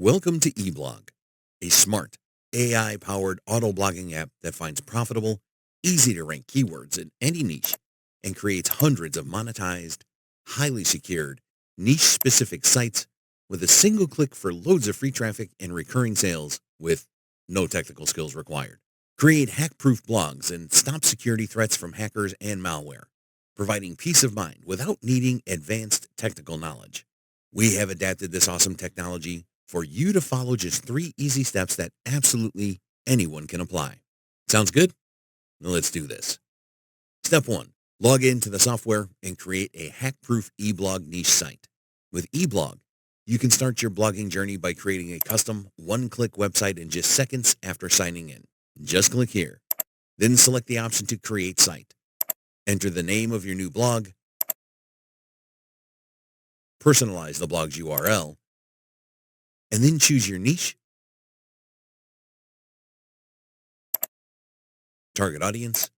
Welcome to eBlog, a smart, AI-powered auto-blogging app that finds profitable, easy-to-rank keywords in any niche and creates hundreds of monetized, highly secured, niche-specific sites with a single click for loads of free traffic and recurring sales with no technical skills required. Create hack-proof blogs and stop security threats from hackers and malware, providing peace of mind without needing advanced technical knowledge. We have adapted this awesome technology for you to follow just 3 easy steps that absolutely anyone can apply. Sounds good? Now let's do this. Step 1. Log into the software and create a hack-proof eBlog niche site. With eBlog, you can start your blogging journey by creating a custom one-click website in just seconds after signing in. Just click here. Then select the option to create site. Enter the name of your new blog, personalize the blog's URL, and then choose your niche, target audience,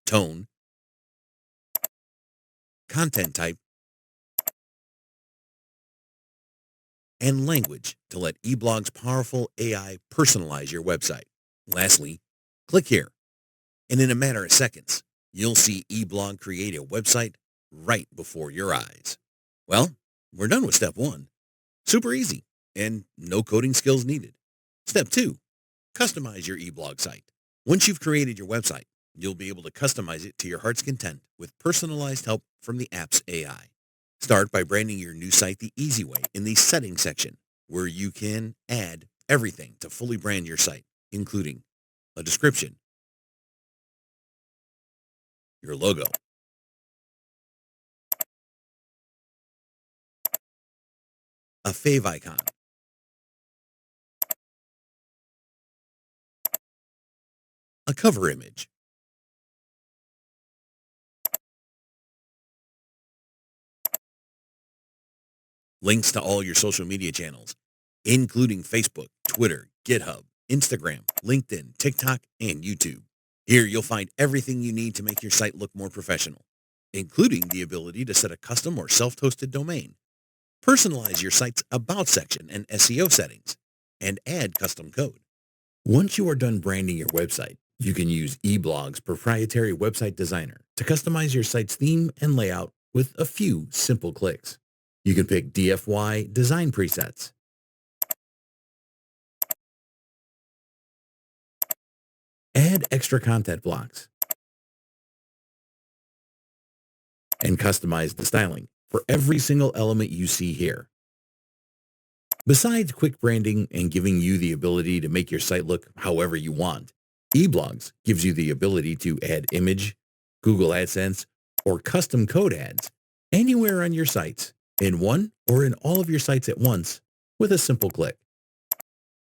tone, content type, and language to let eBlog's powerful AI personalize your website. Lastly, click here, and in a matter of seconds, you'll see eBlog create a website right before your eyes. Well, we're done with step 1. Super easy and no coding skills needed. Step 2, customize your eBlog site. Once you've created your website, you'll be able to customize it to your heart's content with personalized help from the app's AI. Start by branding your new site the easy way in the settings section, where you can add everything to fully brand your site, including a description, your logo, a fave icon, a cover image, links to all your social media channels, including Facebook, Twitter, GitHub, Instagram, LinkedIn, TikTok, and YouTube. Here you'll find everything you need to make your site look more professional, including the ability to set a custom or self-hosted domain, personalize your site's About section and SEO settings, and add custom code. Once you are done branding your website, you can use eBlog's proprietary website designer to customize your site's theme and layout with a few simple clicks. You can pick DFY design presets, add extra content blocks, and customize the styling for every single element you see here. Besides quick branding and giving you the ability to make your site look however you want, eBlogs gives you the ability to add image, Google AdSense, or custom code ads anywhere on your sites, in one or in all of your sites at once with a simple click.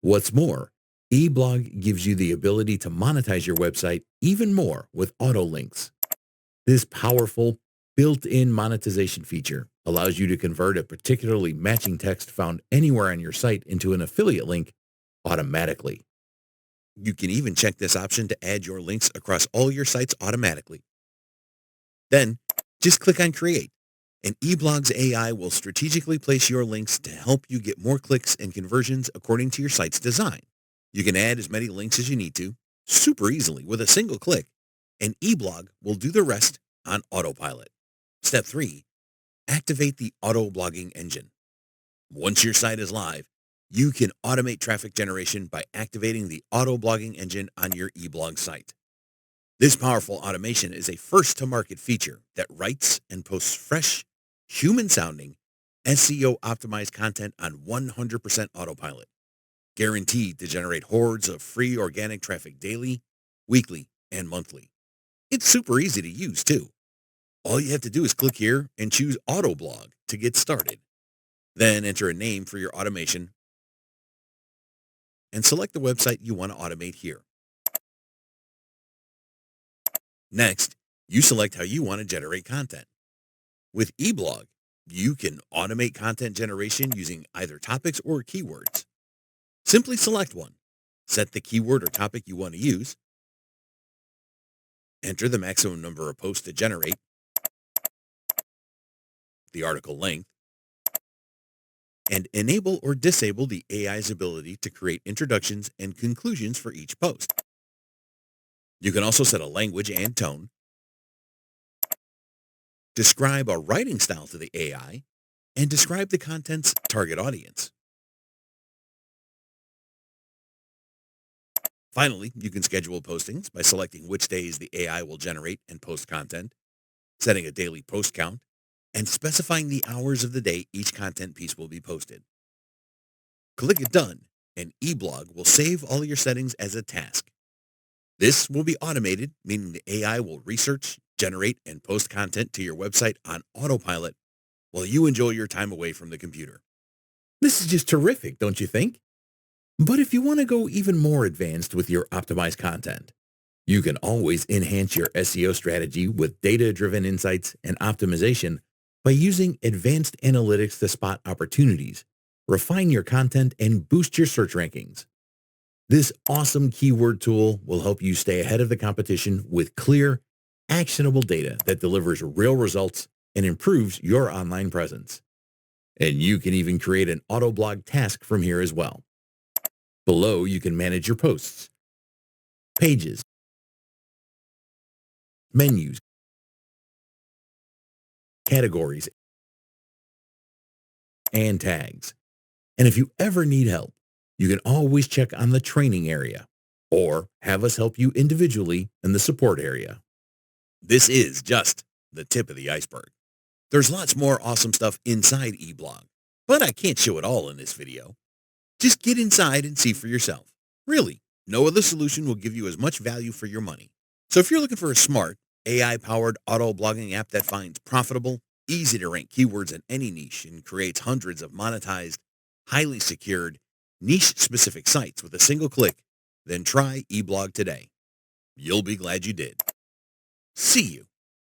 What's more, eBlog gives you the ability to monetize your website even more with auto links. This powerful, built-in monetization feature allows you to convert a particularly matching text found anywhere on your site into an affiliate link automatically. You can even check this option to add your links across all your sites automatically. Then, just click on Create, and eBlog's AI will strategically place your links to help you get more clicks and conversions according to your site's design. You can add as many links as you need to, super easily with a single click, and eBlog will do the rest on autopilot. Step 3. Activate the auto blogging engine. Once your site is live, you can automate traffic generation by activating the auto blogging engine on your eBlog site. This powerful automation is a first-to-market feature that writes and posts fresh, human-sounding, SEO-optimized content on 100% autopilot, guaranteed to generate hordes of free organic traffic daily, weekly, and monthly. It's super easy to use, too. All you have to do is click here and choose Auto Blog to get started. Then enter a name for your automation and select the website you want to automate here. Next, you select how you want to generate content. With eBlog, you can automate content generation using either topics or keywords. Simply select one, set the keyword or topic you want to use, enter the maximum number of posts to generate, the article length, and enable or disable the AI's ability to create introductions and conclusions for each post. You can also set a language and tone, describe a writing style to the AI, and describe the content's target audience. Finally, you can schedule postings by selecting which days the AI will generate and post content, setting a daily post count, and specifying the hours of the day each content piece will be posted. Click Done, and eBlog will save all your settings as a task. This will be automated, meaning the AI will research, generate, and post content to your website on autopilot while you enjoy your time away from the computer. This is just terrific, don't you think? But if you want to go even more advanced with your optimized content, you can always enhance your SEO strategy with data-driven insights and optimization by using advanced analytics to spot opportunities, refine your content, and boost your search rankings. This awesome keyword tool will help you stay ahead of the competition with clear, actionable data that delivers real results and improves your online presence. And you can even create an auto blog task from here as well. Below, you can manage your posts, pages, menus, categories, and tags. And if you ever need help, you can always check on the training area or have us help you individually in the support area. This is just the tip of the iceberg. There's lots more awesome stuff inside eBlog, but I can't show it all in this video. Just get inside and see for yourself. Really, no other solution will give you as much value for your money. So if you're looking for a smart, AI-powered auto blogging app that finds profitable, easy to rank keywords in any niche and creates hundreds of monetized, highly secured, niche-specific sites with a single click, then try eBlog today. You'll be glad you did. See you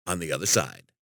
on the other side.